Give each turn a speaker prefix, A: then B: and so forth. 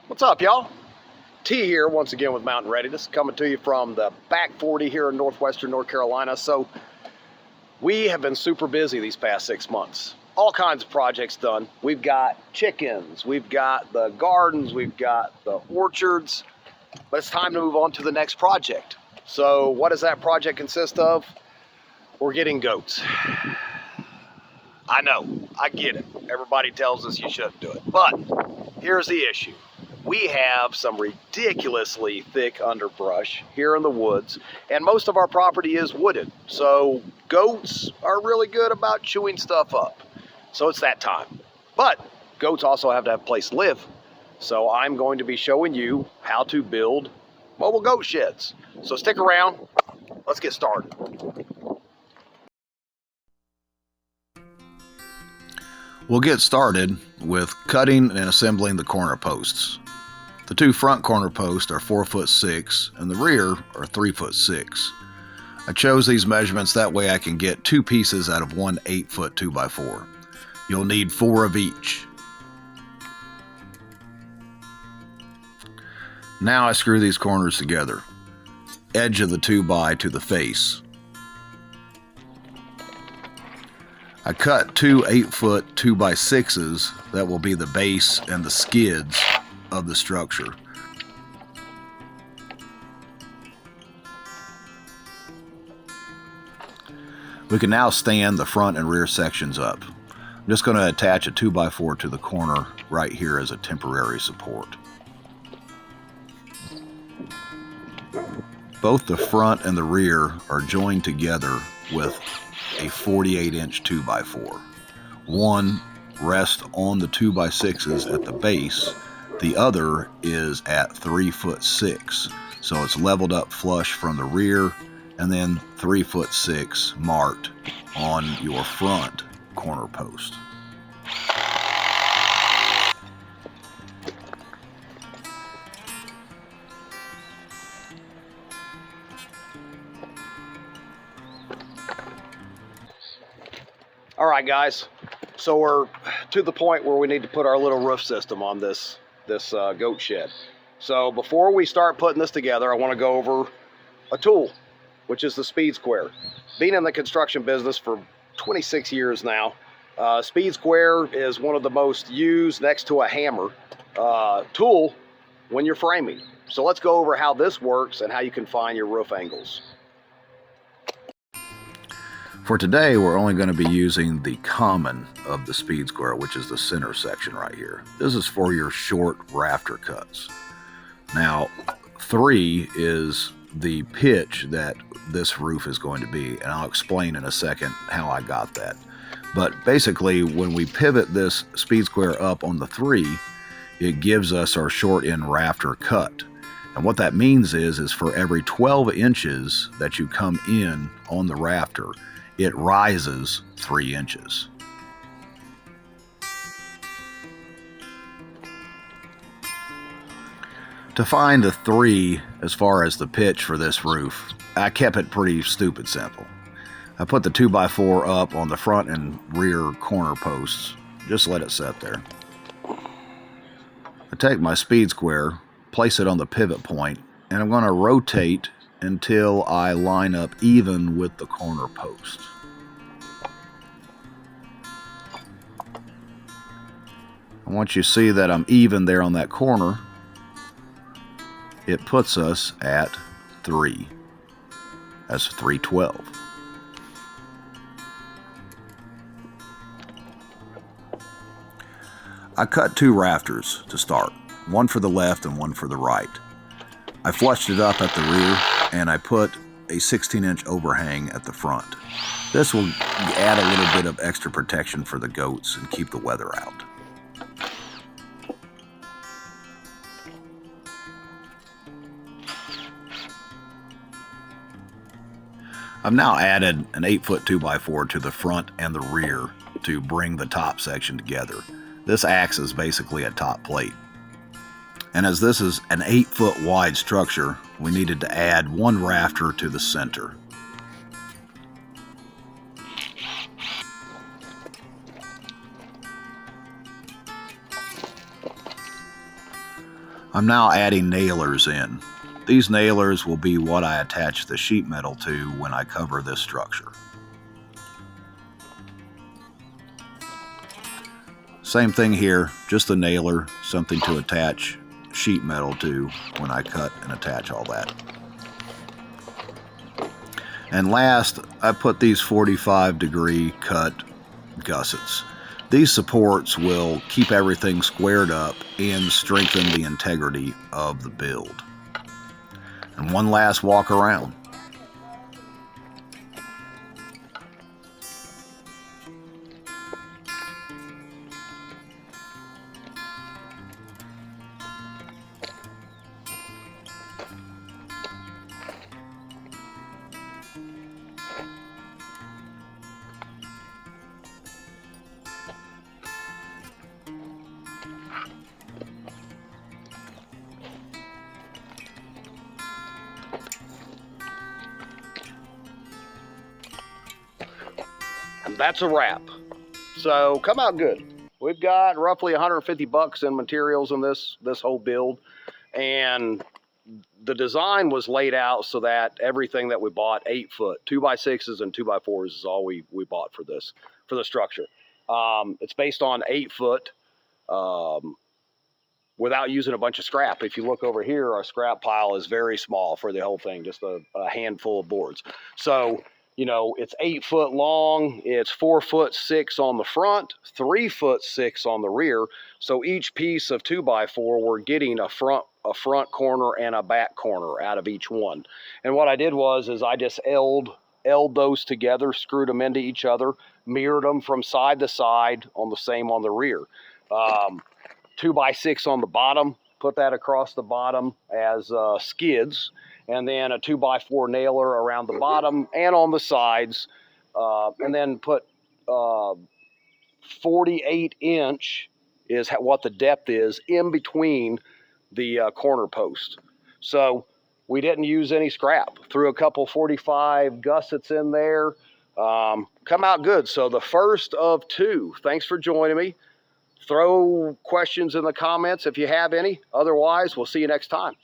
A: What's up, y'all? T here once again with Mountain Readiness, coming to you from the back 40 here in northwestern North Carolina. So we have been super busy these past 6 months. All kinds of projects done. We've got chickens, we've got the gardens, we've got the orchards, but it's time to move on to the next project. So what does that project consist of? We're getting goats. I know, I get it. Everybody tells us you shouldn't do it, but here's the issue. We have some ridiculously thick underbrush here in the woods, and most of our property is wooded. So goats are really good about chewing stuff up. So it's that time. But goats also have to have a place to live. So I'm going to be showing you how to build mobile goat sheds. So stick around. Let's get started.
B: We'll get started with cutting and assembling the corner posts. The two front corner posts are 4'6" and the rear are 3'6". I chose these measurements that way I can get two pieces out of one 8-foot 2x4. You'll need 4 of each. Now I screw these corners together. Edge of the 2x to the face. I cut two 8-foot 2x6s that will be the base and the skids of the structure. We can now stand the front and rear sections up. I'm just going to attach a 2x4 to the corner right here as a temporary support. Both the front and the rear are joined together with a 48-inch 2x4. One rests on the 2x6s at the base. The other is at 3'6", so it's leveled up flush from the rear, and then 3'6" marked on your front corner post.
A: All right, guys, so we're to the point where we need to put our little roof system on this goat shed. So before we start putting this together, I want to go over a tool, which is the Speed Square. Being in the construction business for 26 years now, Speed Square is one of the most used next to a hammer tool when you're framing. So let's go over how this works and how you can find your roof angles.
B: For today, we're only going to be using the common of the Speed Square, which is the center section right here. This is for your short rafter cuts. Now, 3 is the pitch that this roof is going to be, and I'll explain in a second how I got that. But basically, when we pivot this Speed Square up on the 3, it gives us our short end rafter cut. And what that means is for every 12 inches that you come in on the rafter, it rises 3 inches. To find the 3 as far as the pitch for this roof, I kept it pretty stupid simple. I put the 2x4 up on the front and rear corner posts. Just let it sit there. I take my Speed Square, place it on the pivot point, and I'm going to rotate until I line up even with the corner post. And once you see that I'm even there on that corner, it puts us at 3. That's 312. I cut 2 rafters to start, one for the left and one for the right. I flushed it up at the rear, and I put a 16-inch overhang at the front. This will add a little bit of extra protection for the goats and keep the weather out. I've now added an 8-foot 2x4 to the front and the rear to bring the top section together. This acts as basically a top plate. And as this is an 8-foot wide structure, we needed to add one rafter to the center. I'm now adding nailers in. These nailers will be what I attach the sheet metal to when I cover this structure. Same thing here, just a nailer, something to attach sheet metal to when I cut and attach all that. And last, I put these 45-degree cut gussets. These supports will keep everything squared up and strengthen the integrity of the build. And one last walk around.
A: And that's a wrap. So come out good. We've got roughly 150 bucks in materials in this whole build, and the design was laid out so that everything that we bought, 8 foot, 2x6s and 2x4s is all we bought for the structure. It's based on 8 foot without using a bunch of scrap. If you look over here, our scrap pile is very small for the whole thing, just a handful of boards. So, you know, it's 8 foot long, it's 4'6" on the front, 3'6" on the rear. So each piece of 2x4, we're getting a front corner and a back corner out of each one. And what I did was I just L'd those together, screwed them into each other, mirrored them from side to side on the same on the rear. 2x6 on the bottom, put that across the bottom as skids, and then a 2x4 nailer around the bottom and on the sides, and then put 48-inch is what the depth is in between the corner post. So we didn't use any scrap. Threw a couple 45 gussets in there. Come out good. So the first of 2. Thanks for joining me. Throw questions in the comments if you have any. Otherwise, we'll see you next time.